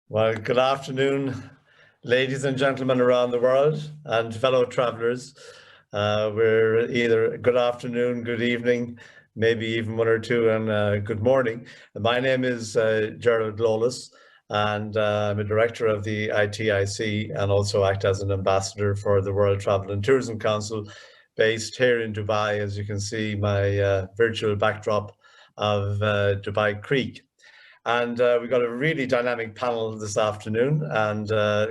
Well, good afternoon, ladies and gentlemen around the world and fellow travelers. We're either good afternoon, good evening, maybe even one or two, and good morning. My name is Gerald Lawless, and I'm a director of the ITIC and also act as an ambassador for the World Travel and Tourism Council based here in Dubai. As you can see, my virtual backdrop of Dubai Creek. And we've got a really dynamic panel this afternoon and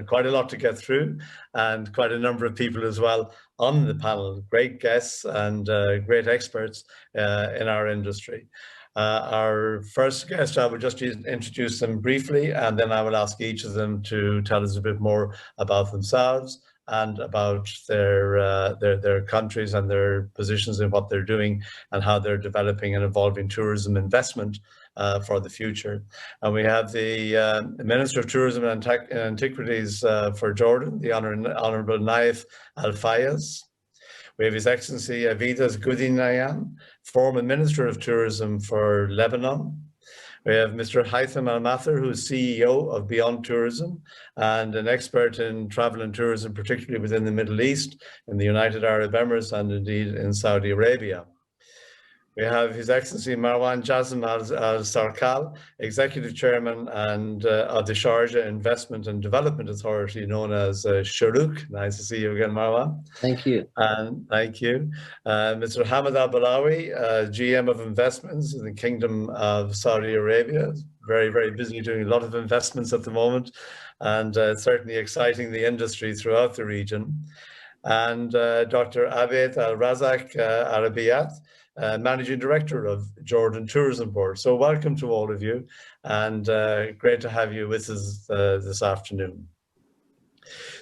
quite a lot to get through and quite a number of people as well on the panel, great guests and great experts in our industry. Our first guest, I will just introduce them briefly, and then I will ask each of them to tell us a bit more about themselves and about their countries and their positions in what they're doing and how they're developing and evolving tourism investment for the future. And we have the Minister of Tourism and Antiquities for Jordan, the Honourable Nayef Al-Fayez. We have His Excellency Avedis Guidanian, former Minister of Tourism for Lebanon. We have Mr. Haitham Al-Mattar, who is CEO of Beyond Tourism and an expert in travel and tourism, particularly within the Middle East, in the United Arab Emirates, and indeed in Saudi Arabia. We have His Excellency Marwan Jassim Sarkal, Executive Chairman and of the Sharjah Investment and Development Authority, known as Shurooq. Nice to see you again, Marwan. Thank you. And thank you. Mr. Hammad Al-Balawi, GM of Investments in the Kingdom of Saudi Arabia. Very, very busy doing a lot of investments at the moment, and certainly exciting the industry throughout the region. And Dr. Abed Al-Razzaq Arabiyat, Managing Director of Jordan Tourism Board. So welcome to all of you, and great to have you with us this afternoon.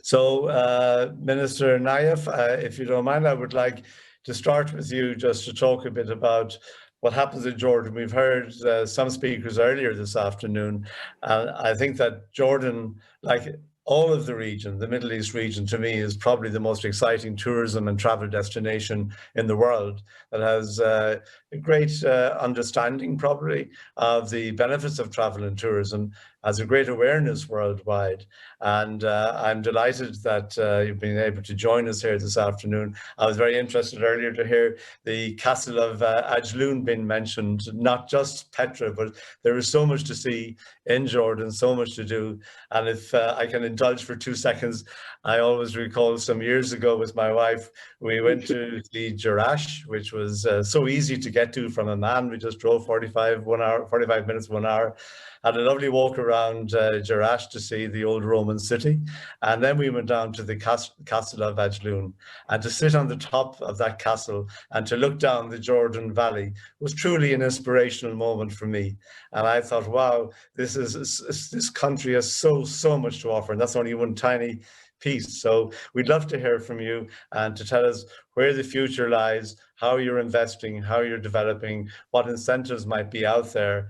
So Minister Nayef, if you don't mind, I would like to start with you just to talk a bit about what happens in Jordan. We've heard some speakers earlier this afternoon. I think that Jordan, like all of the region, the Middle East region, to me, is probably the most exciting tourism and travel destination in the world that has a great understanding, probably, of the benefits of travel and tourism, has a great awareness worldwide. And I'm delighted that you've been able to join us here this afternoon. I was very interested earlier to hear the Castle of Ajloon being mentioned, not just Petra, but there is so much to see in Jordan, so much to do. And if I can indulge for 2 seconds, I always recall some years ago with my wife, we went to the Jerash, which was so easy to get to from Amman. We just drove 45 minutes, 1 hour. Had a lovely walk around Jerash to see the old Roman city. And then we went down to the Castle of Ajloon. And to sit on the top of that castle and to look down the Jordan Valley was truly an inspirational moment for me. And I thought, wow, this country has so much to offer. And that's only one tiny piece. So we'd love to hear from you and to tell us where the future lies, how you're investing, how you're developing, what incentives might be out there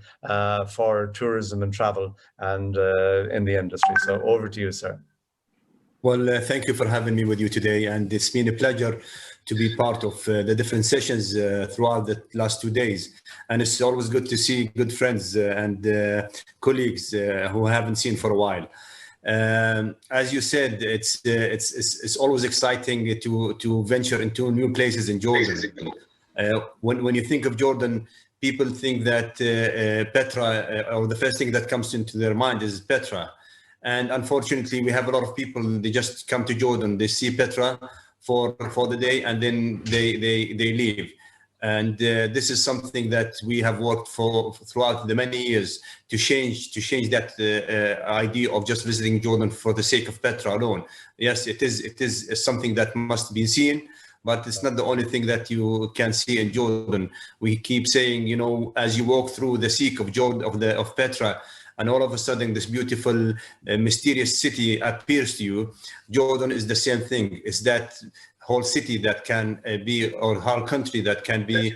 for tourism and travel and in the industry. So over to you, sir. Well, thank you for having me with you today. And it's been a pleasure to be part of the different sessions throughout the last 2 days. And it's always good to see good friends and colleagues who I haven't seen for a while. As you said, it's always exciting to venture into new places in Jordan. When you think of Jordan, people think that Petra, or the first thing that comes into their mind is Petra. And unfortunately, we have a lot of people, they just come to Jordan, they see Petra for the day, and then they leave. And this is something that we have worked for throughout the many years to change that idea of just visiting Jordan for the sake of Petra alone. Yes, it is something that must be seen, but it's not the only thing that you can see in Jordan. We keep saying, you know, as you walk through the seek of Jordan, of Petra, and all of a sudden this beautiful, mysterious city appears to you, Jordan is the same thing. It's that whole city that can be, or whole country that can be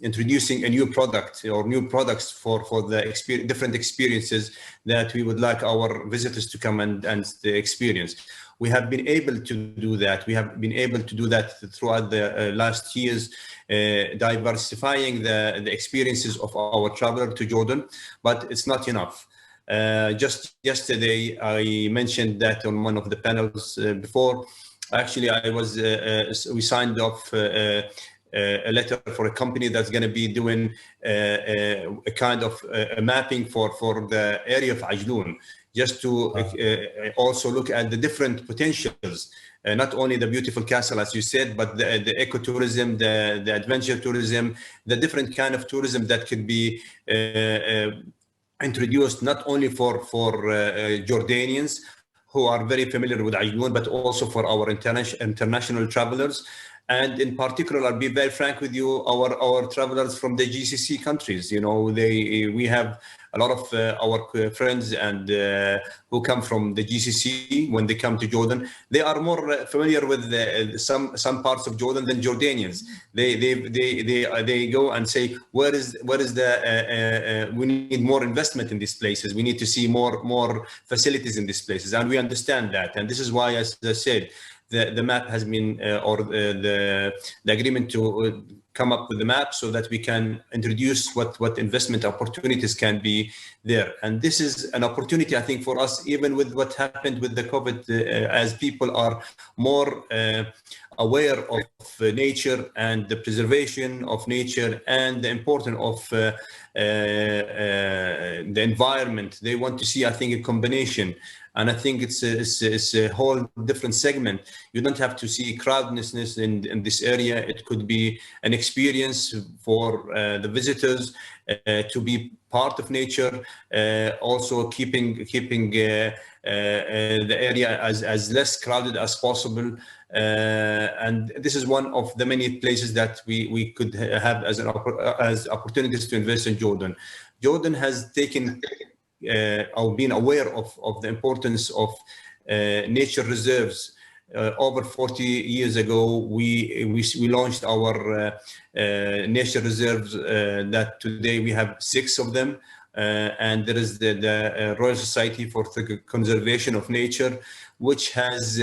introducing a new product or new products for the different experiences that we would like our visitors to come and experience. We have been able to do that. We have been able to do that throughout the last years, diversifying the experiences of our traveler to Jordan, but it's not enough. Just yesterday, I mentioned that on one of the panels before. Actually, we signed off a letter for a company that's going to be doing a kind of a mapping for the area of Ajloon, just to also look at the different potentials. Not only the beautiful castle, as you said, but the ecotourism, the adventure tourism, the different kind of tourism that could be introduced not only for Jordanians who are very familiar with Ajloon, but also for our international travelers. And in particular, I'll be very frank with you, our travelers from the GCC countries. You know, we have a lot of our friends and who come from the GCC. When they come to Jordan, they are more familiar with some parts of Jordan than Jordanians. They go and say, where is the we need more investment in these places. We need to see more facilities in these places, and we understand that. And this is why, as I said, the map has been, the agreement to come up with the map so that we can introduce what investment opportunities can be there. And this is an opportunity, I think, for us, even with what happened with the COVID, as people are more aware of nature and the preservation of nature and the importance of the environment. They want to see, I think, a combination. And I think it's a whole different segment. You don't have to see crowdedness in this area. It could be an experience for the visitors to be part of nature, also keeping the area as less crowded as possible. And this is one of the many places that we could have as opportunities to invest in Jordan. Jordan has taken or been aware of the importance of nature reserves. Over 40 years ago, we launched our nature reserves that today we have 6 of them. And there is the Royal Society for the Conservation of Nature, which has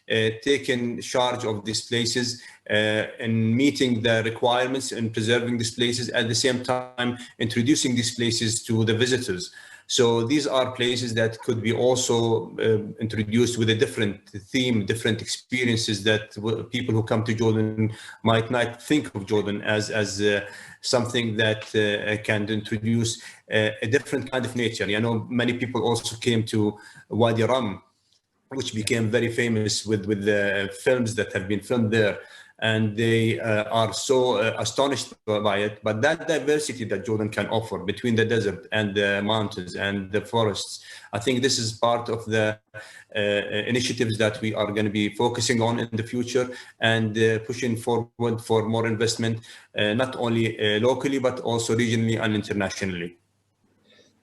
taken charge of these places in meeting the requirements and preserving these places, at the same time introducing these places to the visitors. So these are places that could be also introduced with a different theme, different experiences that people who come to Jordan might not think of Jordan as something that can introduce a different kind of nature. You know, many people also came to Wadi Rum, which became very famous with the films that have been filmed there. And they are so astonished by it. But that diversity that Jordan can offer between the desert and the mountains and the forests, I think this is part of the initiatives that we are going to be focusing on in the future and pushing forward for more investment, not only locally, but also regionally and internationally.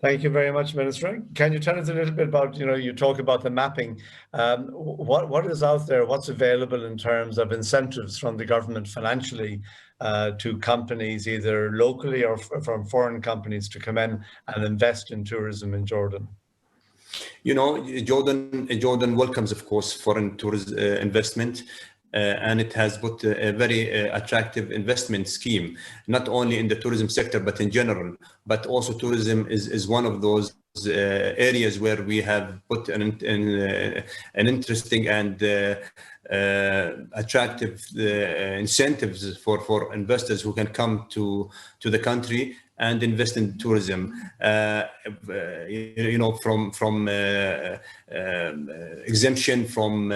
Thank you very much, Minister. Can you tell us a little bit about, you talk about the mapping. What is out there? What's available in terms of incentives from the government financially to companies, either locally or from foreign companies, to come in and invest in tourism in Jordan? You know, Jordan welcomes, of course, foreign tourist investment. And it has put a very attractive investment scheme, not only in the tourism sector, but in general. But also tourism is one of those areas where we have put an interesting and attractive incentives for investors who can come to the country and invest in tourism. From exemption from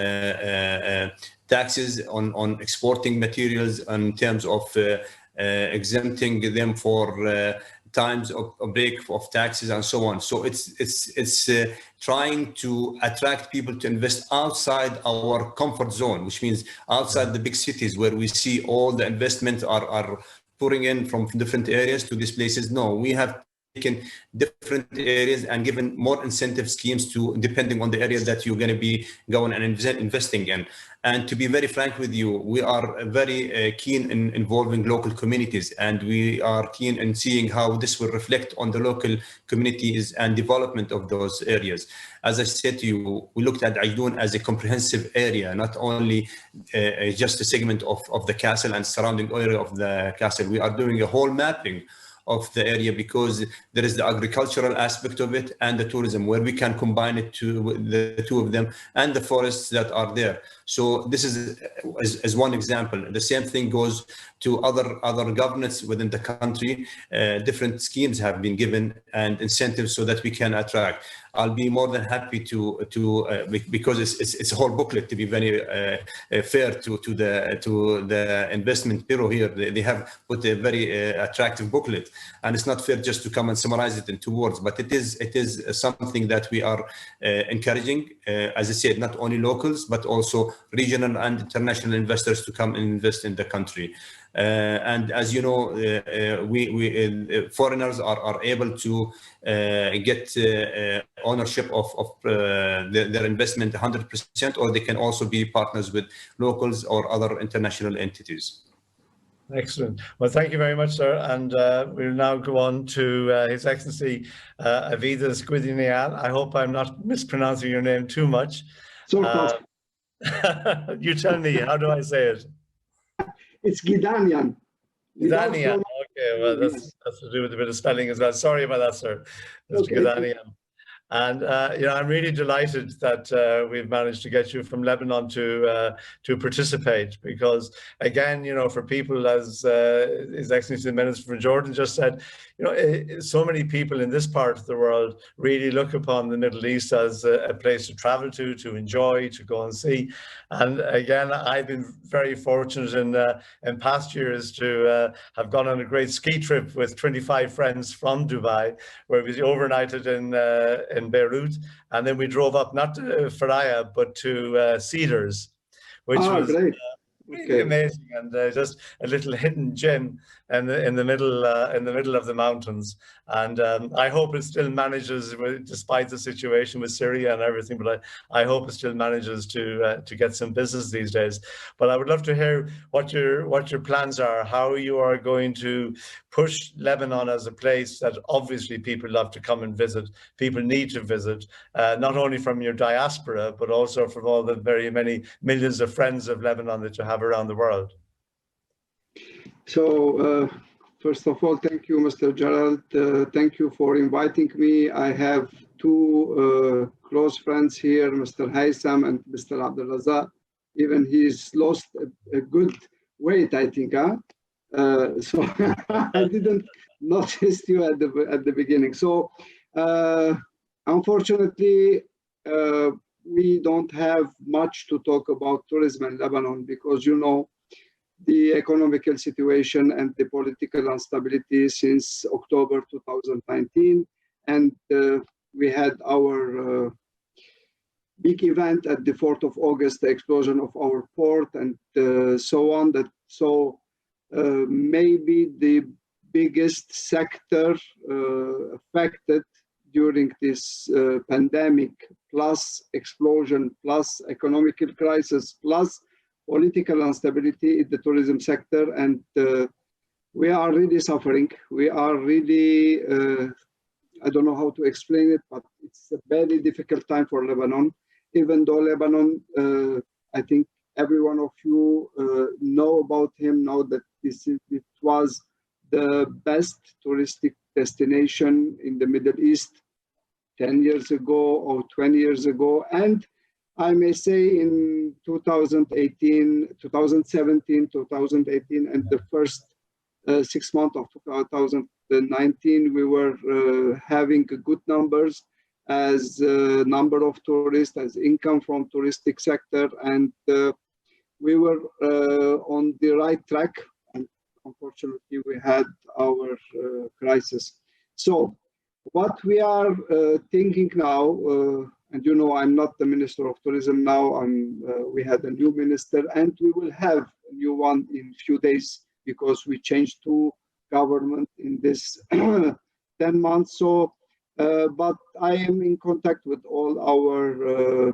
taxes on exporting materials, in terms of exempting them for times of break of taxes and so on. So it's trying to attract people to invest outside our comfort zone, which means outside the big cities where we see all the investments are pouring in from different areas to these places. No, we have taken different areas and given more incentive schemes to, depending on the area that you're going to be going and investing in. And to be very frank with you, we are very keen in involving local communities, and we are keen in seeing how this will reflect on the local communities and development of those areas. As I said to you, we looked at Ajloon as a comprehensive area, not only just a segment of the castle and surrounding area of the castle. We are doing a whole mapping the area, because there is the agricultural aspect of it and the tourism, where we can combine it to the two of them, and the forests that are there. So this is as one example. The same thing goes to other governments within the country. Different schemes have been given and incentives so that we can attract. I'll be more than happy to because it's a whole booklet, to be very fair to the investment bureau here. They have put a very attractive booklet, and it's not fair just to come and summarize it in 2 words, but it is something that we are encouraging, as I said, not only locals but also regional and international investors to come and invest in the country. And as you know, foreigners are able to get ownership of their investment 100%, or they can also be partners with locals or other international entities. Excellent. Well, thank you very much, sir. And we'll now go on to His Excellency Avedis Guidanian. I hope I'm not mispronouncing your name too much. You tell me, how do I say it? It's Guidanian. Guidanian. Okay, well, that's to do with a bit of spelling as well. Sorry about that, sir. It's okay. Guidanian. And you know, I'm really delighted that we've managed to get you from Lebanon to participate, because again, you know, for people, as His Excellency the Minister for Jordan just said, you know, so many people in this part of the world really look upon the Middle East as a place to travel to enjoy, to go and see. And again, I've been very fortunate in past years to have gone on a great ski trip with 25 friends from Dubai, where we overnighted in Beirut, and then we drove up not to Faraya but to Cedars, which was great. really amazing, and just a little hidden gem in the middle of the mountains. And I hope it still manages, despite the situation with Syria and everything, but I hope it still manages to get some business these days. But I would love to hear what your plans are, how you are going to push Lebanon as a place that obviously people love to come and visit, people need to visit, not only from your diaspora, but also from all the very many millions of friends of Lebanon that you have around the world. So, first of all, thank you, Mr. Gerald. Thank you for inviting me. I have 2 close friends here, Mr. Haitham and Mr. Razzaq. Even he's lost a good weight, I think, huh? So I didn't notice you at the beginning. So unfortunately, we don't have much to talk about tourism in Lebanon, because you know the economical situation and the political instability since October 2019, and we had our big event at the 4th of August, the explosion of our port, and so on. Maybe the biggest sector affected during this pandemic, plus explosion, plus economical crisis, plus political instability in the tourism sector. And we are really suffering. We are really, I don't know how to explain it, but it's a very difficult time for Lebanon. Even though Lebanon, I think every one of you know about him, know that it was the best touristic destination in the Middle East 10 years ago or 20 years ago. And I may say in 2018, 2017, 2018, and the first 6 months of 2019, we were having good numbers as number of tourists, as income from touristic sector, and we were on the right track. And unfortunately, we had our crisis. So what we are thinking now, and you know, I'm not the Minister of Tourism now. We had a new minister, and we will have a new one in few days, because we changed 2 government in this 10 months. So, but I am in contact with all our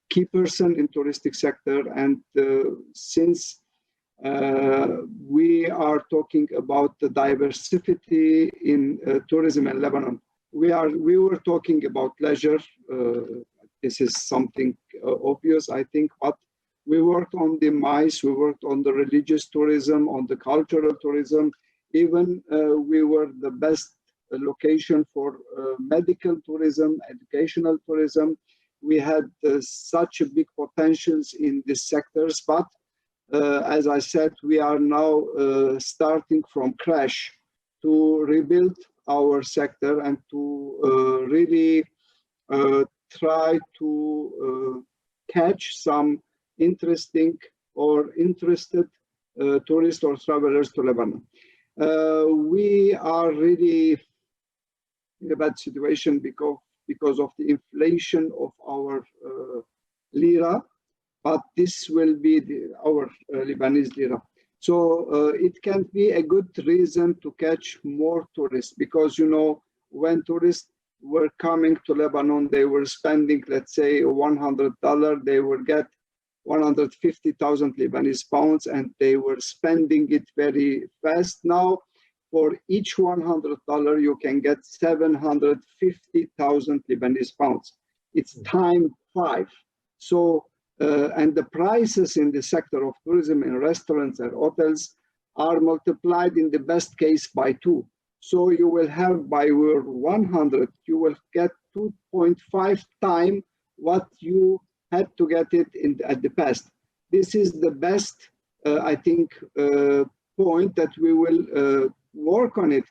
key person in touristic sector, and since we are talking about the diversity in tourism in Lebanon, we were talking about leisure. This is something obvious, I think, but we worked on the MICE, we worked on the religious tourism, on the cultural tourism, Even we were the best location for medical tourism, educational tourism. We had such a big potentials in these sectors, but as I said, we are now starting from crash to rebuild our sector and to really try to catch some interesting or interested tourists or travelers to Lebanon. We are really in a bad situation because of the inflation of our lira, but this will be our Lebanese lira. So it can be a good reason to catch more tourists because, you know, when tourists were coming to Lebanon, they were spending, let's say, $100, they will get 150,000 Lebanese pounds, and they were spending it very fast. Now, for each $100, you can get 750,000 Lebanese pounds. It's times 5. So, and the prices in the sector of tourism in restaurants and hotels are multiplied in the best case by 2. So you will have by your 100, you will get 2.5 times what you had to get it at the past. This is the best, I think, point that we will work on it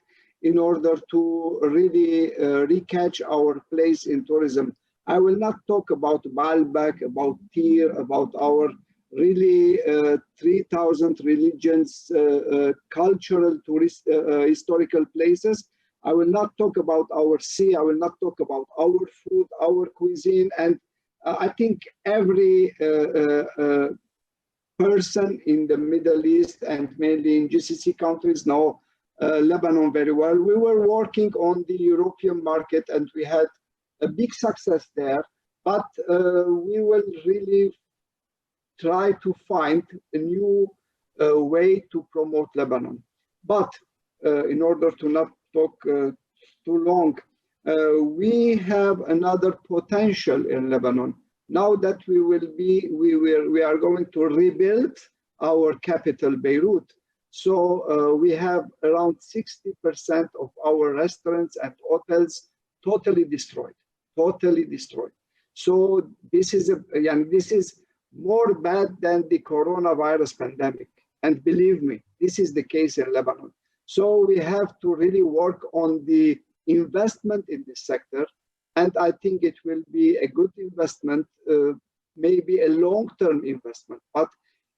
in order to really recatch our place in tourism. I will not talk about Baalbek, about Tyr, about our really 3,000 religions, cultural, tourist, historical places. I will not talk about our sea. I will not talk about our food, our cuisine. And I think every person in the Middle East and mainly in GCC countries know Lebanon very well. We were working on the European market and we had a big success there, but we will really try to find a new way to promote Lebanon. But in order to not talk too long, we have another potential in Lebanon. Now that we are going to rebuild our capital, Beirut. So we have around 60% of our restaurants and hotels totally destroyed. So this is more bad than the coronavirus pandemic. And believe me, this is the case in Lebanon. So we have to really work on the investment in this sector. And I think it will be a good investment, maybe a long-term investment. But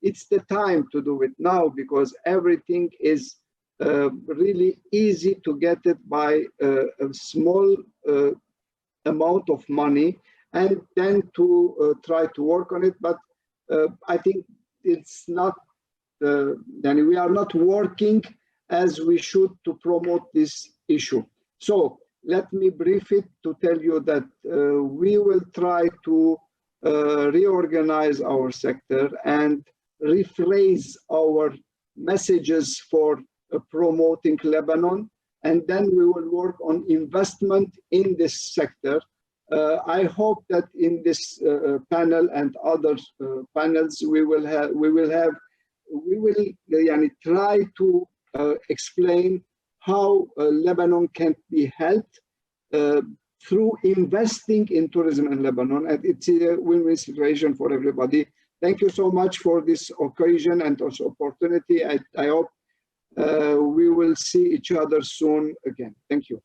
it's the time to do it now because everything is really easy to get it by a small amount of money and then to try to work on it. But I think it's not, we are not working as we should to promote this issue. So let me brief it to tell you that we will try to reorganize our sector and rephrase our messages for promoting Lebanon, and then we will work on investment in this sector. I hope that in this panel and other panels we will try to explain how Lebanon can be helped through investing in tourism in Lebanon, and it's a win-win situation for everybody. Thank you so much for this occasion and also opportunity. I hope we will see each other soon again. Thank you.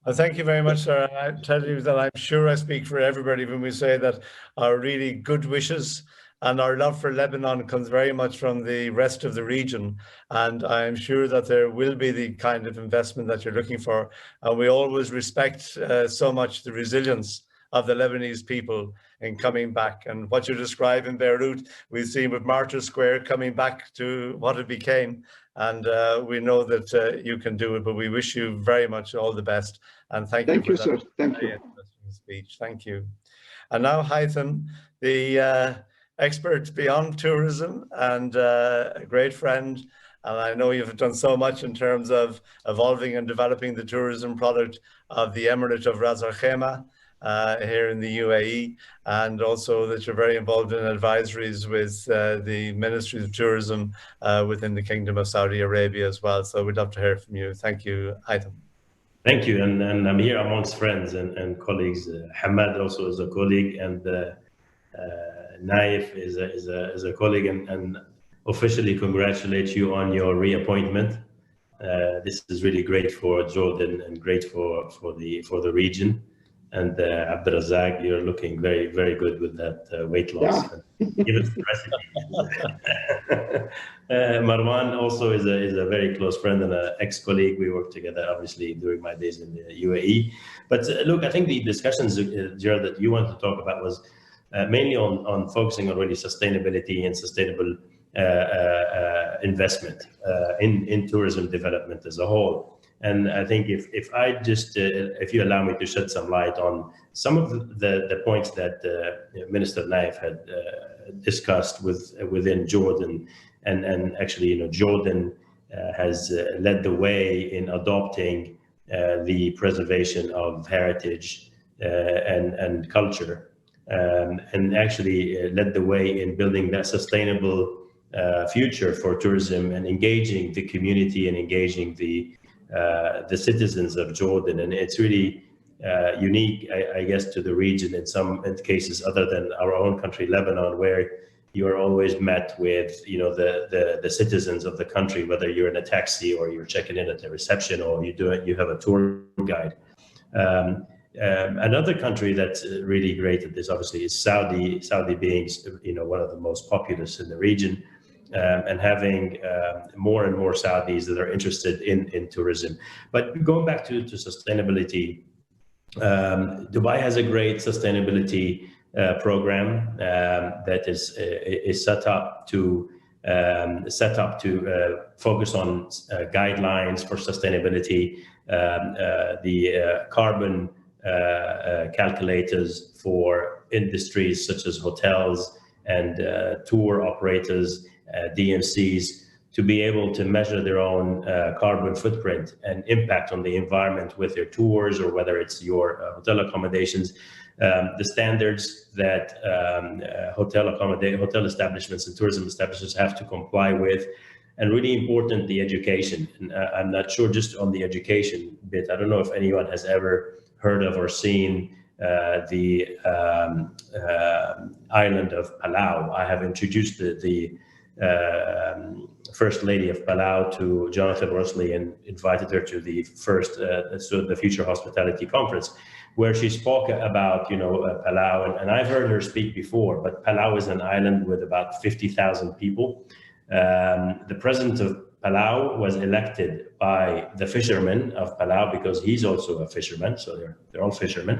Well, thank you very much, sir. I tell you that I'm sure I speak for everybody when we say that our really good wishes and our love for Lebanon comes very much from the rest of the region. And I'm sure that there will be the kind of investment that you're looking for. And we always respect so much the resilience of the Lebanese people in coming back. And what you describe in Beirut, we've seen with Martyr Square coming back to what it became. And we know that you can do it, but we wish you very much all the best. And thank you for sir. Thank you. Speech. Thank you. And now Haitham, the expert beyond tourism and a great friend. And I know you've done so much in terms of evolving and developing the tourism product of the Emirate of Razzaq. here in the UAE, and also that you're very involved in advisories with the Ministry of Tourism within the Kingdom of Saudi Arabia as well. So we'd love to hear from you. Thank you, Haitham. Thank you, and I'm here amongst friends and colleagues. Hammad also is a colleague, and Nayef is a colleague, and officially congratulate you on your reappointment. This is really great for Jordan and great for the region. And Razzaq, you're looking very, very good with that weight loss. Yeah. Give us the recipe. Marwan also is a very close friend and an ex-colleague. We worked together, obviously, during my days in the UAE. But look, I think the discussions, Gerald, that you wanted to talk about was mainly on focusing on really sustainability and sustainable investment in tourism development as a whole. And I think if I just, if you allow me to shed some light on some of the points that Minister Nayef had discussed within Jordan, and actually, you know, Jordan has led the way in adopting the preservation of heritage and culture, and actually led the way in building that sustainable future for tourism and engaging the community and engaging the citizens of Jordan. And it's really unique, I guess, to the region in some cases, other than our own country, Lebanon, where you are always met with, you know, the citizens of the country, whether you're in a taxi or you're checking in at the reception or you have a tour guide. Another country that's really great at this, obviously, is Saudi. Saudi being, you know, one of the most populous in the region. And having more and more Saudis that are interested in tourism. But going back to sustainability, Dubai has a great sustainability program that is set up to focus on guidelines for sustainability, the carbon calculators for industries such as hotels and tour operators, DMCs, to be able to measure their own carbon footprint and impact on the environment with their tours, or whether it's your hotel accommodations. The standards that hotel establishments and tourism establishments have to comply with, and really important, the education. And I'm not sure just on the education bit, I don't know if anyone has ever heard of or seen the island of Palau. I have introduced the First Lady of Palau to Jonathan Rosley and invited her to the the Future Hospitality Conference, where she spoke about, you know, Palau, and I've heard her speak before, but Palau is an island with about 50,000 people. The president of Palau was elected by the fishermen of Palau because he's also a fisherman, so they're all fishermen.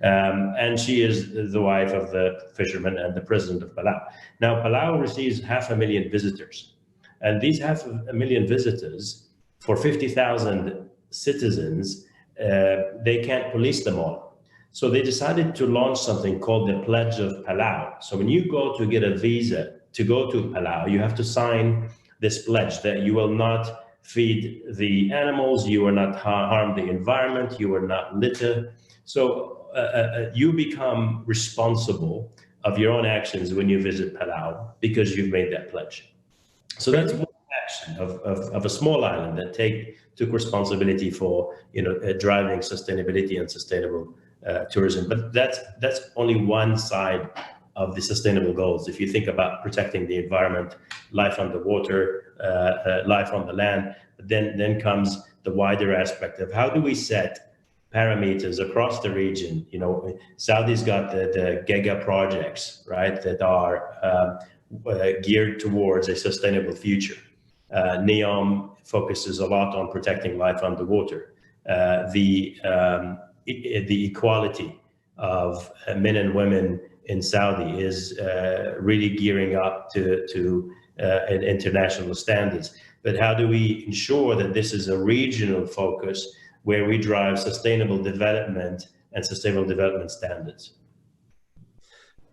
And she is the wife of the fisherman and the president of Palau. Now, Palau receives 500,000 visitors. And these 500,000 visitors, for 50,000 citizens, they can't police them all. So they decided to launch something called the Pledge of Palau. So when you go to get a visa to go to Palau, you have to sign this pledge that you will not feed the animals, you will not harm the environment, you will not litter. So you become responsible of your own actions when you visit Palau because you've made that pledge. So that's one action of a small island that took responsibility for, you know, driving sustainability and sustainable tourism. But that's only one side of the sustainable goals. If you think about protecting the environment, life on the water, life on the land, then comes the wider aspect of how do we set parameters across the region. You know, Saudi's got the giga projects, right, that are geared towards a sustainable future. NEOM focuses a lot on protecting life underwater. The equality of men and women in Saudi is really gearing up to international standards. But how do we ensure that this is a regional focus where we drive sustainable development and sustainable development standards?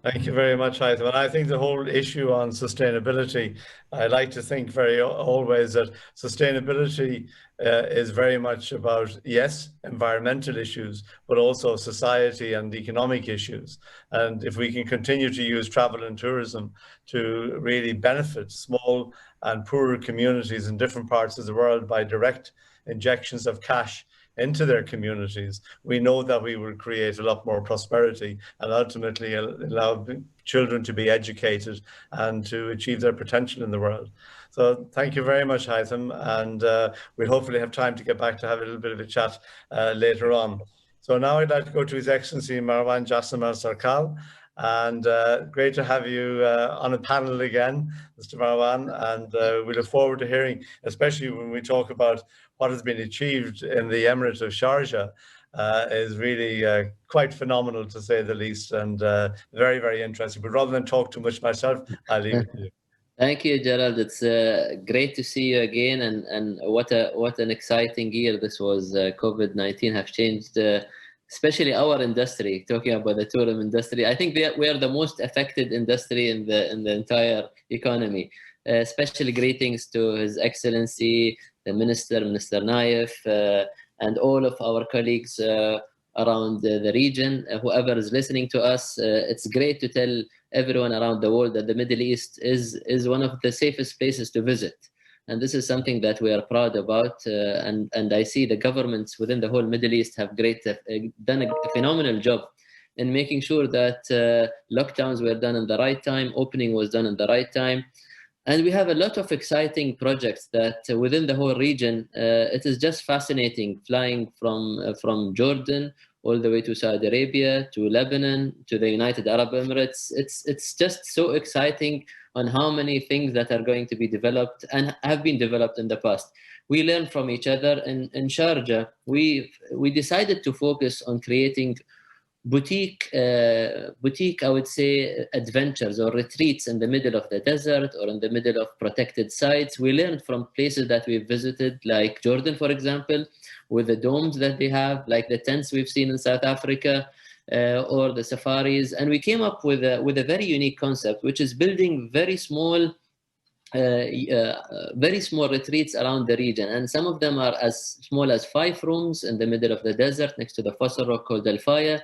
Thank you very much, Haitham. And I think the whole issue on sustainability, I like to think always that sustainability is very much about, yes, environmental issues, but also society and economic issues. And if we can continue to use travel and tourism to really benefit small and poorer communities in different parts of the world by direct injections of cash into their communities, we know that we will create a lot more prosperity and ultimately allow children to be educated and to achieve their potential in the world. So thank you very much, Haitham, and we'll hopefully have time to get back to have a little bit of a chat later on. So now I'd like to go to His Excellency Marwan, Jassim and Sarkal. And great to have you on a panel again, Mr. Marwan, and we look forward to hearing, especially when we talk about what has been achieved in the Emirate of Sharjah, is really quite phenomenal, to say the least, and very, very interesting. But rather than talk too much myself, I'll leave it to you. Thank you, Gerald. It's great to see you again, and what an exciting year this was. COVID-19 have changed, especially our industry. Talking about the tourism industry, I think we are the most affected industry in the entire economy. Especially greetings to His Excellency, the Minister Nayef, and all of our colleagues around the region. Whoever is listening to us, it's great to tell everyone around the world that the Middle East is one of the safest places to visit. And this is something that we are proud about. And I see the governments within the whole Middle East have done a phenomenal job in making sure that lockdowns were done in the right time, opening was done in the right time. And we have a lot of exciting projects that within the whole region, it is just fascinating, flying from Jordan all the way to Saudi Arabia, to Lebanon, to the United Arab Emirates. It's just so exciting on how many things that are going to be developed and have been developed in the past. We learn from each other. In Sharjah, we decided to focus on creating boutique, I would say, adventures or retreats in the middle of the desert or in the middle of protected sites. We learned from places that we've visited, like Jordan, for example, with the domes that they have, like the tents we've seen in South Africa, or the safaris. And we came up with a very unique concept, which is building very small retreats around the region. And some of them are as small as 5 rooms in the middle of the desert next to the fossil rock called Al-Fayez,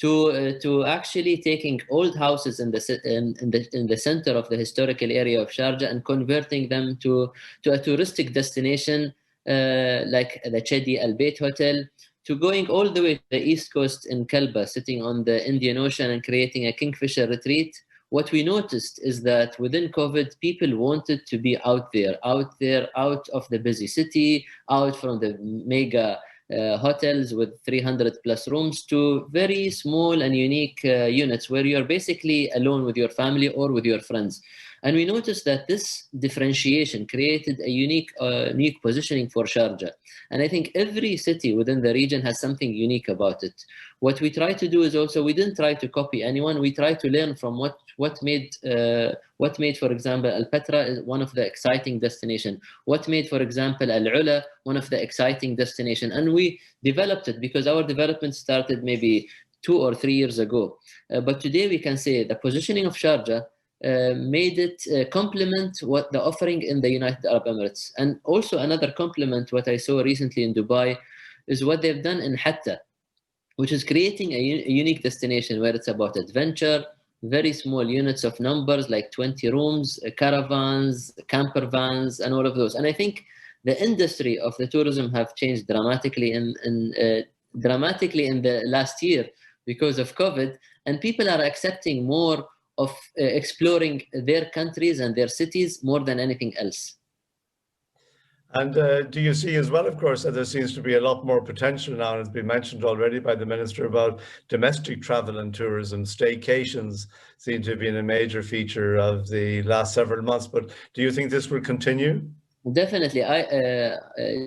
to actually taking old houses in the center of the historical area of Sharjah and converting them to a touristic destination like the Chedi Al Bayt Hotel, to going all the way to the east coast in Kalba, sitting on the Indian Ocean and creating a Kingfisher retreat. What we noticed is that within COVID, people wanted to be out of the busy city, out from the mega hotels with 300 plus rooms, to very small and unique units where you're basically alone with your family or with your friends. And we noticed that this differentiation created a unique positioning for Sharjah. And I think every city within the region has something unique about it. What we try to do is also, we didn't try to copy anyone. We try to learn from what made, for example, Al-Patra is one of the exciting destination. What made, for example, Al-Ula one of the exciting destination. And we developed it because our development started maybe 2 or 3 years ago. But today we can say the positioning of Sharjah made it complement what the offering in the United Arab Emirates. And also another compliment, what I saw recently in Dubai, is what they've done in Hatta, which is creating a unique destination where it's about adventure, very small units of numbers, like 20 rooms, caravans, camper vans, and all of those. And I think the industry of the tourism have changed dramatically in the last year because of COVID, and people are accepting more of exploring their countries and their cities more than anything else. And do you see as well, of course, that there seems to be a lot more potential now, and it's been mentioned already by the Minister, about domestic travel and tourism. Staycations seem to have been a major feature of the last several months, but do you think this will continue? Definitely.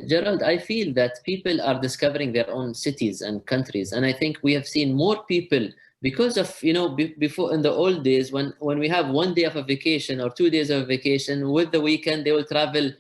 Gerald, I feel that people are discovering their own cities and countries. And I think we have seen more people because of, before in the old days, when we have 1 day of a vacation or 2 days of a vacation, with the weekend, they will travel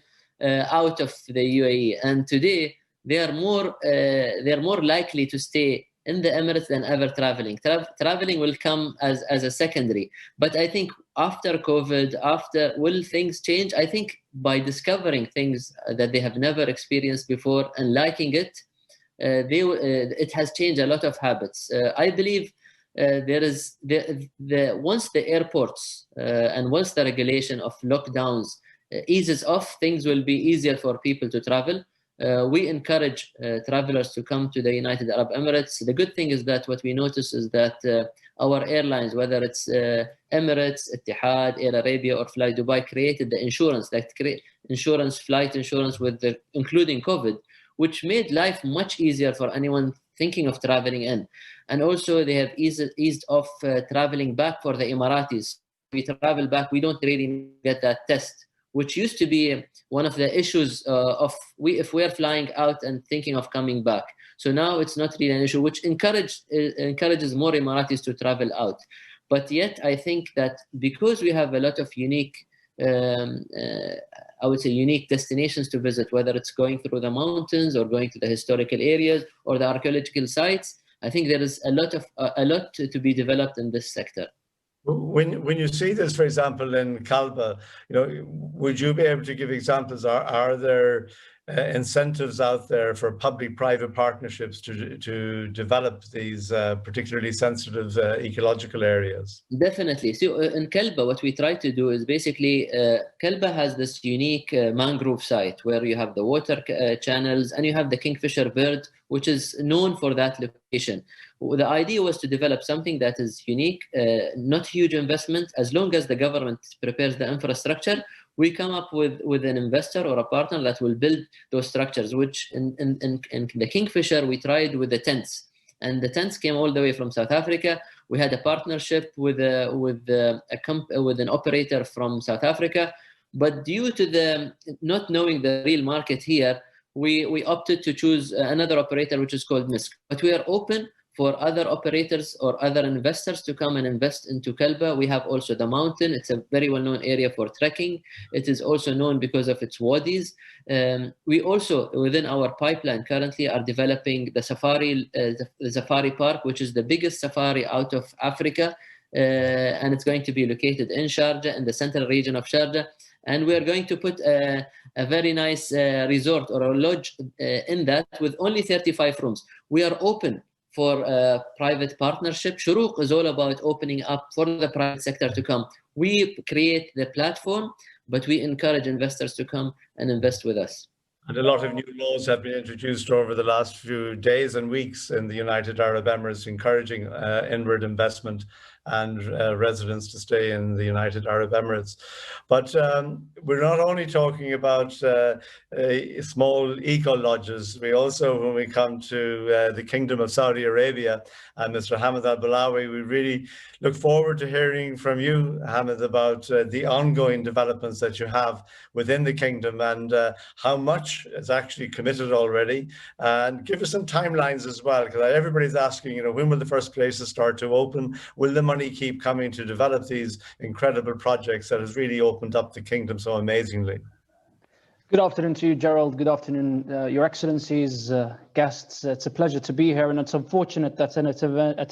out of the UAE. And today they are more likely to stay in the Emirates than ever traveling. Traveling will come as a secondary. But I think after COVID, will things change? I think by discovering things that they have never experienced before and liking it, it has changed a lot of habits. I believe there is once the airports and once the regulation of lockdowns eases off, things will be easier for people to travel. We encourage travelers to come to the United Arab Emirates. The good thing is that what we notice is that our airlines, whether it's Emirates, Etihad, Air Arabia, or Fly Dubai, created the insurance, flight insurance including COVID, which made life much easier for anyone thinking of traveling in. And also they have eased off traveling back for the Emiratis. We travel back, we don't really get that test, which used to be one of the issues if we're flying out and thinking of coming back. So now it's not really an issue, which encourages more Emiratis to travel out. But yet I think that because we have a lot of unique, I would say unique destinations to visit, whether it's going through the mountains or going to the historical areas or the archaeological sites, I think there is a lot to be developed in this sector. When you see this, for example, in Kalba, would you be able to give examples? Are there incentives out there for public-private partnerships to develop these particularly sensitive ecological areas? Definitely. So in Kalba, what we try to do is basically, Kalba has this unique mangrove site where you have the water channels and you have the kingfisher bird, which is known for that location. The idea was to develop something that is unique, not huge investment. As long as the government prepares the infrastructure, we come up with an investor or a partner that will build those structures, which in the Kingfisher, we tried with the tents. And the tents came all the way from South Africa. We had a partnership with an operator from South Africa. But due to the not knowing the real market here, we opted to choose another operator, which is called MISC. But we are open for other operators or other investors to come and invest into Kalba. We have also the mountain. It's a very well-known area for trekking. It is also known because of its wadis. We also, within our pipeline, currently are developing the safari park, which is the biggest safari out of Africa. And it's going to be located in Sharjah, in the central region of Sharjah. And we are going to put a very nice resort or a lodge in that with only 35 rooms. We are open for private partnership. Shurooq is all about opening up for the private sector to come. We create the platform, but we encourage investors to come and invest with us. And a lot of new laws have been introduced over the last few days and weeks in the United Arab Emirates, encouraging inward investment and residents to stay in the United Arab Emirates. But we're not only talking about small eco-lodges. We also, when we come to the Kingdom of Saudi Arabia and Mr. Hammad Al-Balawi, we really look forward to hearing from you, Hammad, about the ongoing developments that you have within the kingdom and how much is actually committed already. And give us some timelines as well, because everybody's asking, when will the first places start to open? Will the money keep coming to develop these incredible projects that has really opened up the kingdom so amazingly? Good afternoon to you, Gerald. Good afternoon, Your Excellencies, guests. It's a pleasure to be here, and it's unfortunate that at an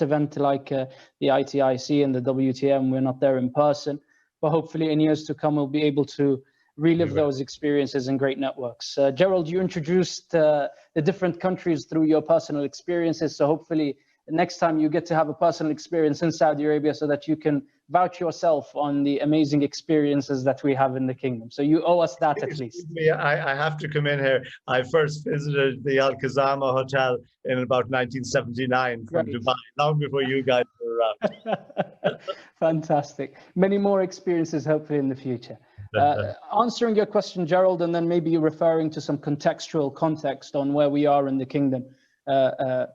event like the ITIC and the WTM, we're not there in person. But hopefully in years to come, we'll be able to relive those experiences in great networks. Gerald, you introduced the different countries through your personal experiences. So hopefully next time you get to have a personal experience in Saudi Arabia so that you can vouch yourself on the amazing experiences that we have in the kingdom. So you owe us that at least. I have to come in here. I first visited the Al Khazama Hotel in about 1979 from Dubai, long before you guys were around. Fantastic. Many more experiences hopefully in the future. Answering your question, Gerald, and then maybe referring to some contextual context on where we are in the kingdom.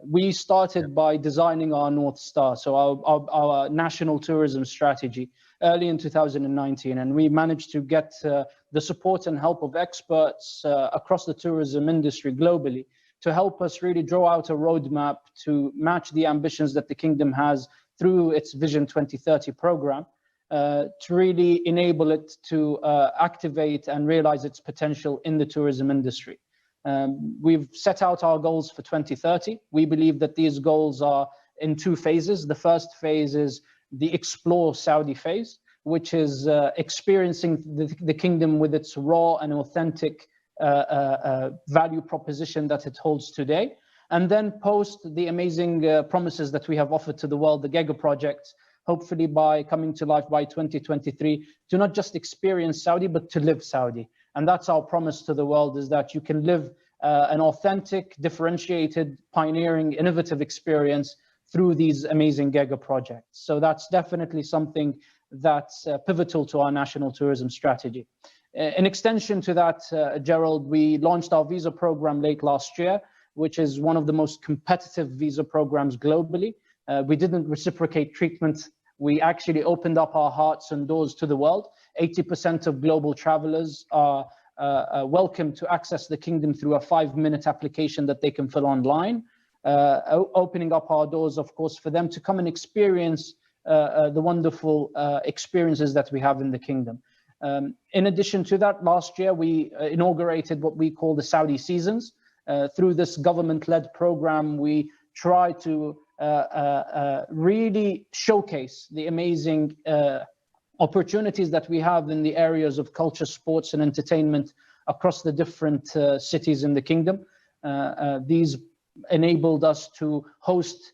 We started by designing our North Star, so our national tourism strategy, early in 2019, and we managed to get the support and help of experts across the tourism industry globally to help us really draw out a roadmap to match the ambitions that the kingdom has through its Vision 2030 program, to really enable it to activate and realize its potential in the tourism industry. We've set out our goals for 2030. We believe that these goals are in two phases. The first phase is the Explore Saudi phase, which is experiencing the kingdom with its raw and authentic value proposition that it holds today. And then post the amazing promises that we have offered to the world, the Giga projects, hopefully by coming to life by 2023, to not just experience Saudi, but to live Saudi. And that's our promise to the world, is that you can live an authentic, differentiated, pioneering, innovative experience through these amazing Giga projects. So that's definitely something that's pivotal to our national tourism strategy. In extension to that, Gerald, we launched our visa program late last year, which is one of the most competitive visa programs globally. We didn't reciprocate treatment. We actually opened up our hearts and doors to the world. 80% of global travelers are welcome to access the kingdom through a 5-minute application that they can fill online, opening up our doors, of course, for them to come and experience the wonderful experiences that we have in the kingdom. In addition to that, last year we inaugurated what we call the Saudi Seasons. Through this government-led program, we try to really showcase the amazing opportunities that we have in the areas of culture, sports, and entertainment across the different cities in the kingdom. These enabled us to host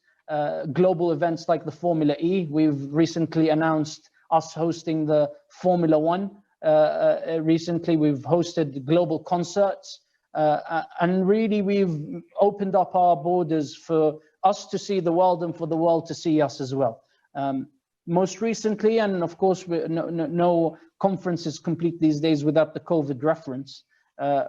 global events like the Formula E. We've recently announced us hosting the Formula One. Recently, we've hosted global concerts. And really, we've opened up our borders for us to see the world and for the world to see us as well. Most recently, and of course, no conference is complete these days without the COVID reference.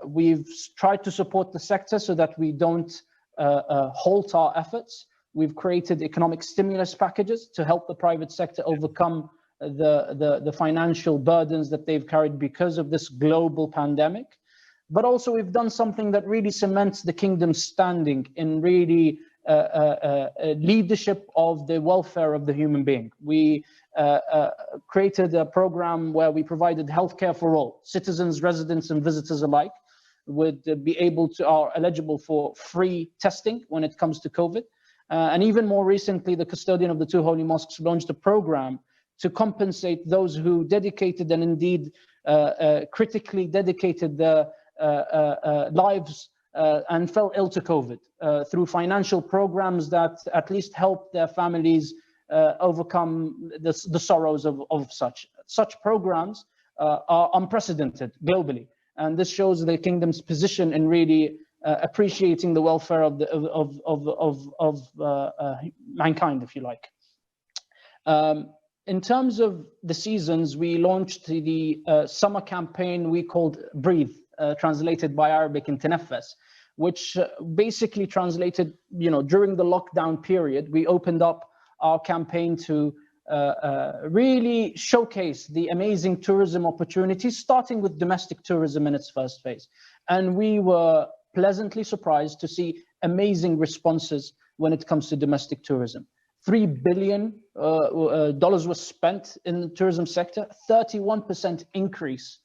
We've tried to support the sector so that we don't halt our efforts. We've created economic stimulus packages to help the private sector overcome the financial burdens that they've carried because of this global pandemic. But also we've done something that really cements the kingdom's standing in really leadership of the welfare of the human being. We created a program where we provided healthcare for all. Citizens, residents, and visitors alike would be are eligible for free testing when it comes to COVID. And even more recently, the custodian of the two holy mosques launched a program to compensate those who dedicated and indeed critically dedicated their lives and fell ill to COVID through financial programs that at least help their families overcome the sorrows of such programs are unprecedented globally. And this shows the kingdom's position in really appreciating the welfare of mankind, if you like. In terms of the seasons, we launched the summer campaign we called Breathe, translated by Arabic in Tanaffas, which basically translated, during the lockdown period, we opened up our campaign to really showcase the amazing tourism opportunities, starting with domestic tourism in its first phase. And we were pleasantly surprised to see amazing responses when it comes to domestic tourism. $3 billion was spent in the tourism sector, 31% increase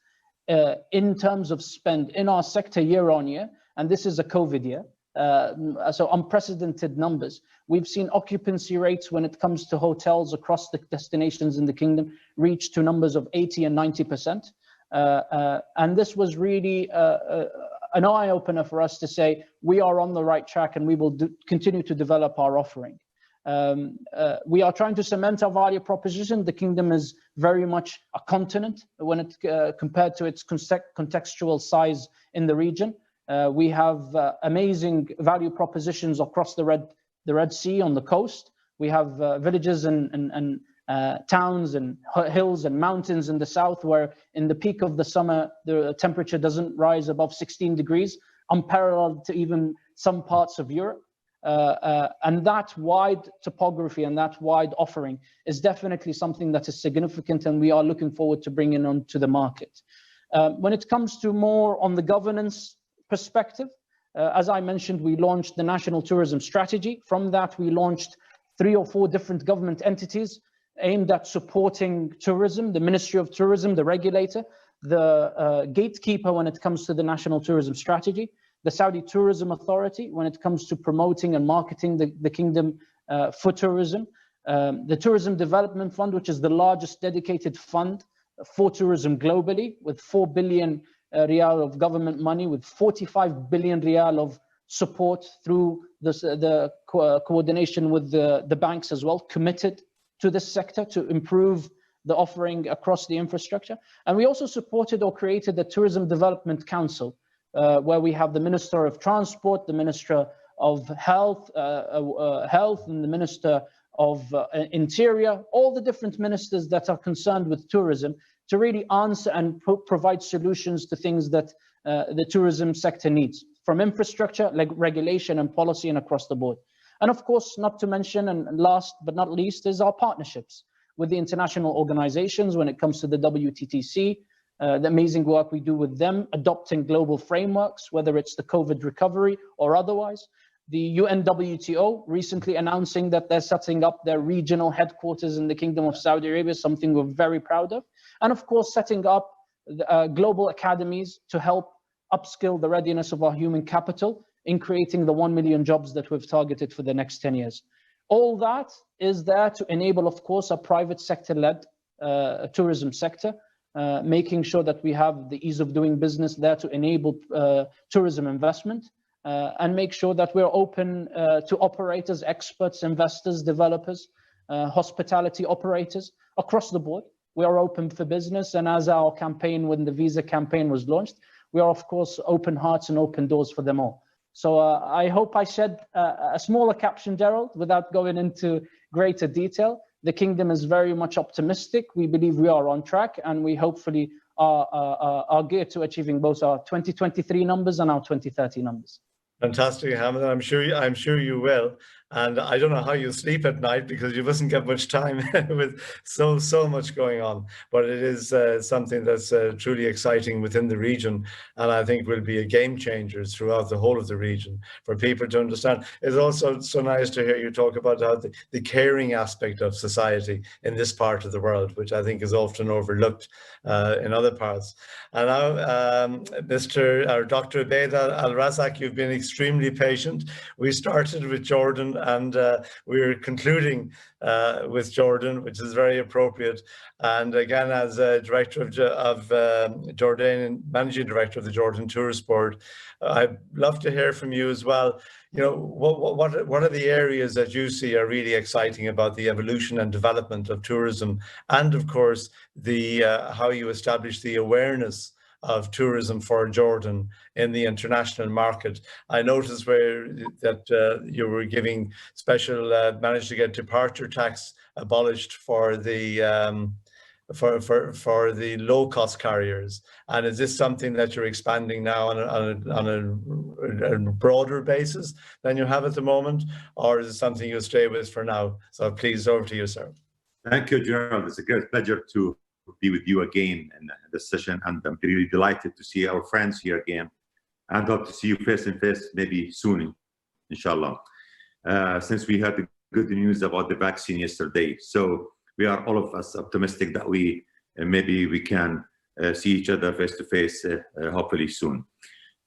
in terms of spend in our sector year on year. And this is a COVID year, so unprecedented numbers. We've seen occupancy rates when it comes to hotels across the destinations in the kingdom reach to numbers of 80 and 90%. And this was really an eye-opener for us to say, we are on the right track and we will continue to develop our offering. We are trying to cement our value proposition. The kingdom is very much a continent when it compared to its contextual size in the region. We have amazing value propositions across the Red Sea on the coast. We have villages and towns and hills and mountains in the south, where in the peak of the summer, the temperature doesn't rise above 16 degrees, unparalleled to even some parts of Europe. And that wide topography and that wide offering is definitely something that is significant, and we are looking forward to bringing on to the market. When it comes to more on the governance perspective, as I mentioned, we launched the National Tourism Strategy. From that, we launched 3 or 4 different government entities aimed at supporting tourism: the Ministry of Tourism, the regulator, the gatekeeper when it comes to the National Tourism Strategy. the Saudi Tourism Authority when it comes to promoting and marketing the kingdom for tourism. The Tourism Development Fund, which is the largest dedicated fund for tourism globally, with 4 billion riyal of government money, with 45 billion riyal of support through the coordination with the banks as well, committed to this sector to improve the offering across the infrastructure. And we also supported or created the Tourism Development Council, where we have the Minister of Transport, the Minister of Health, and the Minister of Interior, all the different ministers that are concerned with tourism, to really answer and provide solutions to things that the tourism sector needs, from infrastructure, like regulation and policy, and across the board. And of course, not to mention, and last but not least, is our partnerships with the international organizations when it comes to the WTTC, the amazing work we do with them, adopting global frameworks, whether it's the COVID recovery or otherwise. The UNWTO recently announcing that they're setting up their regional headquarters in the Kingdom of Saudi Arabia, something we're very proud of. And of course, setting up global academies to help upskill the readiness of our human capital in creating the 1 million jobs that we've targeted for the next 10 years. All that is there to enable, of course, a private sector-led tourism sector, making sure that we have the ease of doing business there to enable tourism investment, and make sure that we're open to operators, experts, investors, developers, hospitality operators across the board. We are open for business, and as our campaign, when the visa campaign was launched, we are of course open hearts and open doors for them all. So I hope I shed a smaller caption, Gerald, without going into greater detail. The kingdom is very much optimistic. We believe we are on track, and we hopefully are geared to achieving both our 2023 numbers and our 2030 numbers. Fantastic, Hammad. I'm sure you will. And I don't know how you sleep at night, because you mustn't get much time with so much going on. But it is something that's truly exciting within the region, and I think will be a game changer throughout the whole of the region for people to understand. It's also so nice to hear you talk about how the caring aspect of society in this part of the world, which I think is often overlooked in other parts. And now, Dr. Abed Al-Razzaq, you've been extremely patient. We started with Jordan, and we're concluding with Jordan, which is very appropriate. And again, as director of Jordanian, managing director of the Jordan Tourist Board, I'd love to hear from you as well. You know, what are the areas that you see are really exciting about the evolution and development of tourism, and of course the how you establish the awareness of tourism for Jordan in the international market? I noticed that you were giving special, managed to get departure tax abolished for the low-cost carriers. And is this something that you're expanding now on a broader basis than you have at the moment, or is it something you'll stay with for now? So please, over to you, sir. Thank you, Gerald. It's a great pleasure to be with you again in this session, and I'm really delighted to see our friends here again. I'd love to see you face to face maybe soon, inshallah, since we heard the good news about the vaccine yesterday. So we are all of us optimistic that maybe we can see each other face to face, hopefully soon.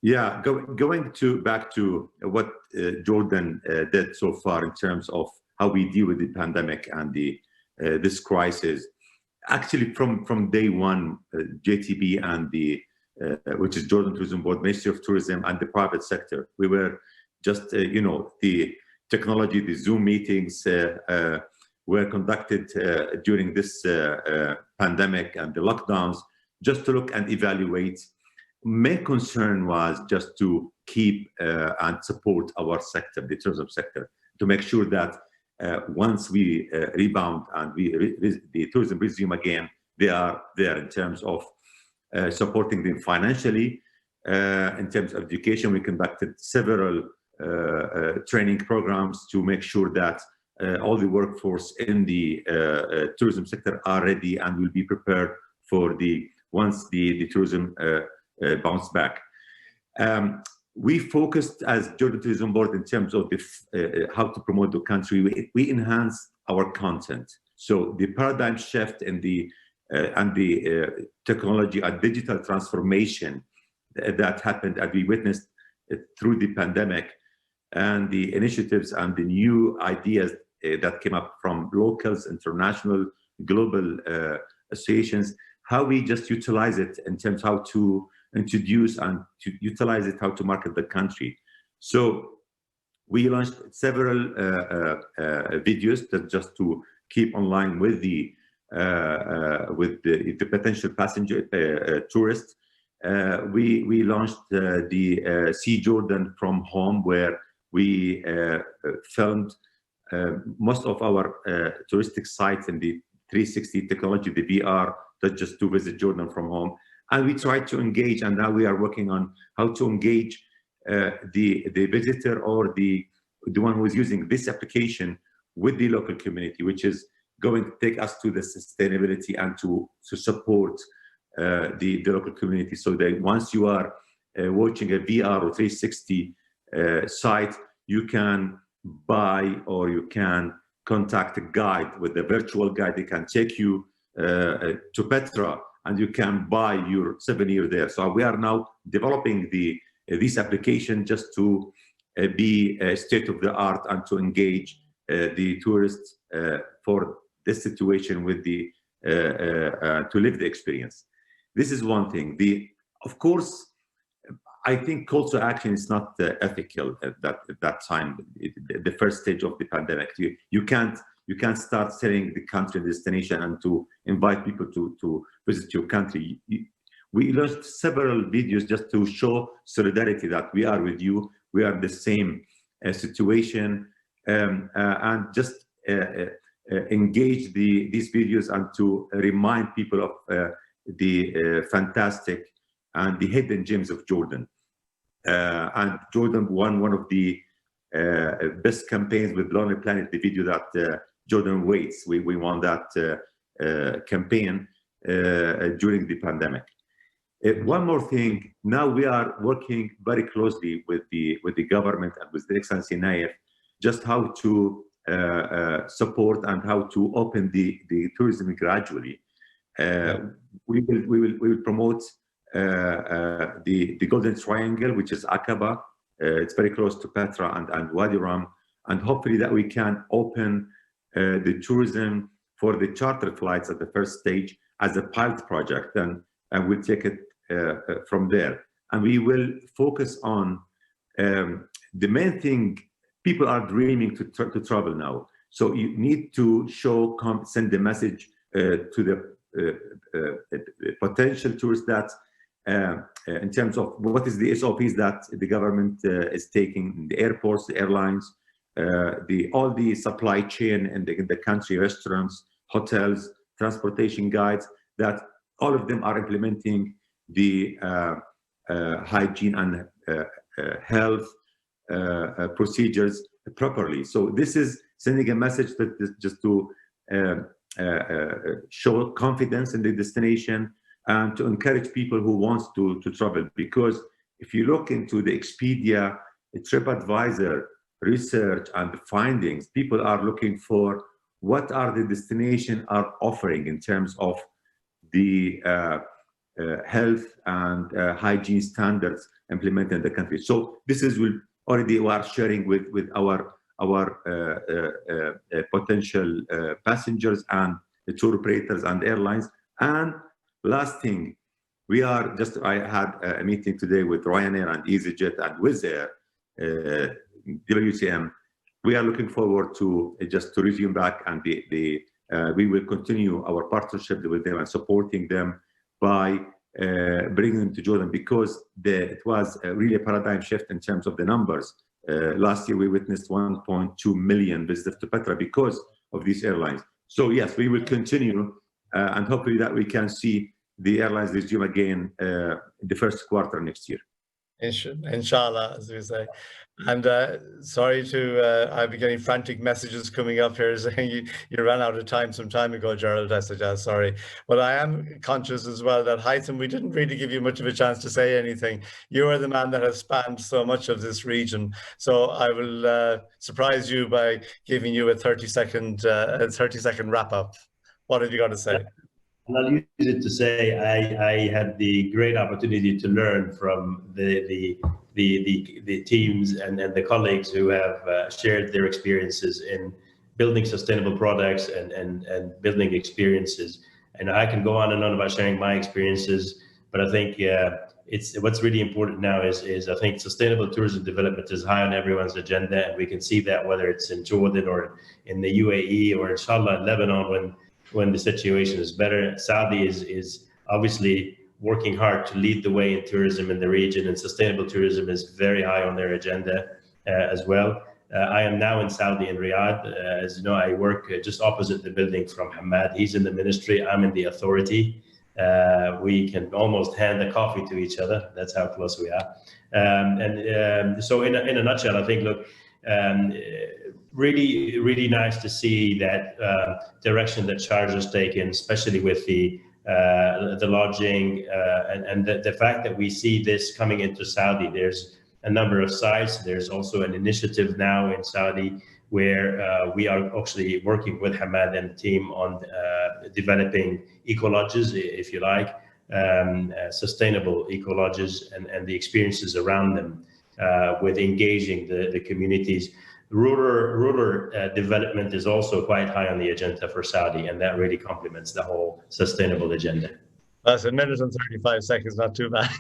Yeah, going back to what Jordan did so far in terms of how we deal with the pandemic and this crisis. Actually, from day one, JTB and which is Jordan Tourism Board, Ministry of Tourism, and the private sector, we were just, the technology, the Zoom meetings were conducted during this pandemic and the lockdowns, just to look and evaluate. Main concern was just to keep and support our sector, the tourism sector, to make sure that once we rebound and the tourism resume again, they are there in terms of supporting them financially. In terms of education, we conducted several training programs to make sure that all the workforce in the tourism sector are ready and will be prepared for once the tourism bounce back. We focused as Jordan Tourism Board in terms of how to promote the country. We enhanced our content. So the paradigm shift in the technology and digital transformation that happened, and we witnessed through the pandemic, and the initiatives and the new ideas that came up from locals, international, global associations, how we just utilize it in terms of how to introduce and to utilize it, how to market the country. So we launched several videos that just to keep online with the potential passenger tourists. We launched the See Jordan from Home, where we filmed most of our touristic sites in the 360 technology, the VR, that just to visit Jordan from home. And we tried to engage, and now we are working on how to engage the visitor or the one who is using this application with the local community, which is going to take us to the sustainability and to support the local community, so that once you are watching a VR or 360 site, you can buy or you can contact a guide with a virtual guide. They can take you to Petra and you can buy your souvenir there. So we are now developing this application just to be state of the art and to engage the tourists for this situation with the to live the experience. This is one thing. Of course, I think call to action is not ethical at that time. The first stage of the pandemic, you can't start selling the country destination and to invite people to visit your country. We launched several videos just to show solidarity, that we are with you, we are in the same situation, and just engage these videos and to remind people of the fantastic and the hidden gems of Jordan. And Jordan won one of the best campaigns with Lonely Planet, the video that Jordan Waits. We won that campaign during the pandemic. One more thing, now we are working very closely with the government and with the Excellency Nayef, just how to support and how to open the tourism gradually. We will promote the Golden Triangle, which is Aqaba. It's very close to Petra and Wadi Rum, and hopefully that we can open the tourism for the charter flights at the first stage as a pilot project, and we'll take it from there. And we will focus on the main thing. People are dreaming to travel now, so you need to send the message to the potential tourists that in terms of what is the SOPs that the government is taking, the airports, the airlines, all the supply chain in the country, restaurants, hotels, transportation guides, that all of them are implementing the hygiene and health procedures properly. So this is sending a message that is just to show confidence in the destination and to encourage people who want to travel. Because if you look into the Expedia, TripAdvisor research and the findings, people are looking for what are the destination are offering in terms of the health and hygiene standards implemented in the country. So this is we are sharing with our potential passengers and the tour operators and airlines. And last thing, I had a meeting today with Ryanair and EasyJet and Wizz Air, WTM. We are looking forward to just to resume back, and we will continue our partnership with them and supporting them by bringing them to Jordan, because it was really a paradigm shift in terms of the numbers. Last year we witnessed 1.2 million visitors to Petra because of these airlines. So yes, we will continue and hopefully that we can see the airlines resume again the first quarter next year. Inshallah, as we say. And sorry to, I've been getting frantic messages coming up here saying you ran out of time some time ago, Gerald. I said, sorry. But I am conscious as well that Haitham, we didn't really give you much of a chance to say anything. You are the man that has spanned so much of this region. So I will surprise you by giving you a 30-second wrap up. What have you got to say? And I'll use it to say I had the great opportunity to learn from the the teams and the colleagues who have shared their experiences in building sustainable products and building experiences. And I can go on and on about sharing my experiences, but I think it's what's really important now is I think sustainable tourism development is high on everyone's agenda, and we can see that whether it's in Jordan or in the UAE or inshallah in Lebanon when the situation is better. Saudi is obviously working hard to lead the way in tourism in the region, and sustainable tourism is very high on their agenda as well. I am now in Saudi in Riyadh. As you know, I work just opposite the building from Hammad. He's in the ministry, I'm in the authority. We can almost hand the coffee to each other. That's how close we are. So in a nutshell, I think, look, really nice to see that direction that Sharjah has taken, especially with the lodging and the fact that we see this coming into Saudi. There's a number of sites. There's also an initiative now in Saudi where we are actually working with Hammad and the team on developing eco-lodges, if you like, sustainable eco-lodges and the experiences around them with engaging the communities. Rural development is also quite high on the agenda for Saudi, and that really complements the whole sustainable agenda. That's a minute and 35 seconds, not too bad.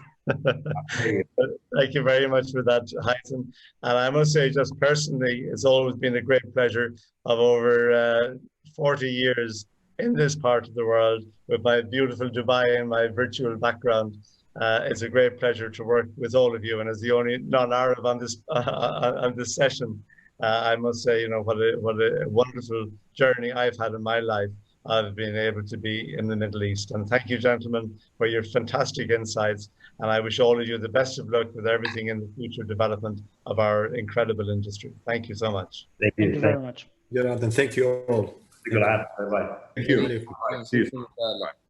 Thank you very much for that, Haitham. And I must say, just personally, it's always been a great pleasure of over 40 years in this part of the world with my beautiful Dubai and my virtual background. It's a great pleasure to work with all of you. And as the only non-Arab on this session, I must say, what a wonderful journey I've had in my life of being able to be in the Middle East. And thank you, gentlemen, for your fantastic insights. And I wish all of you the best of luck with everything in the future development of our incredible industry. Thank you so much. Thank you very much. Gerald, and thank you all. Bye-bye. Thank you. Bye. See you. Bye.